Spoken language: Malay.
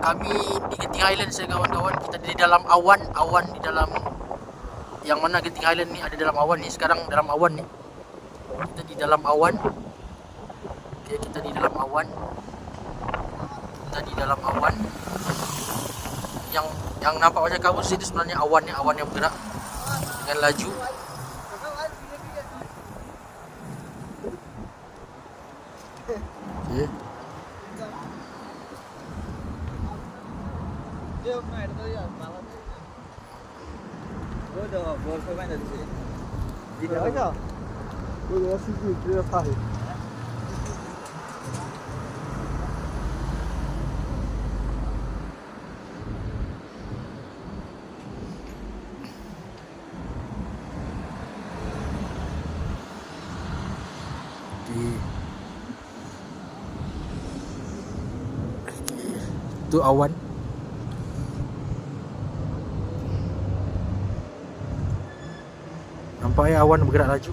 Kami di Genting Highlands ya kawan-kawan. Kita di dalam awan di dalam, yang mana Genting Highlands ni ada dalam awan ni. Sekarang dalam awan ni. Kita di dalam awan. Okay, kita di dalam awan. Kita di dalam awan. Yang nampak macam kabut itu sebenarnya awan yang bergerak dengan laju. Okay. Itu awan. Nampak ya awan bergerak laju.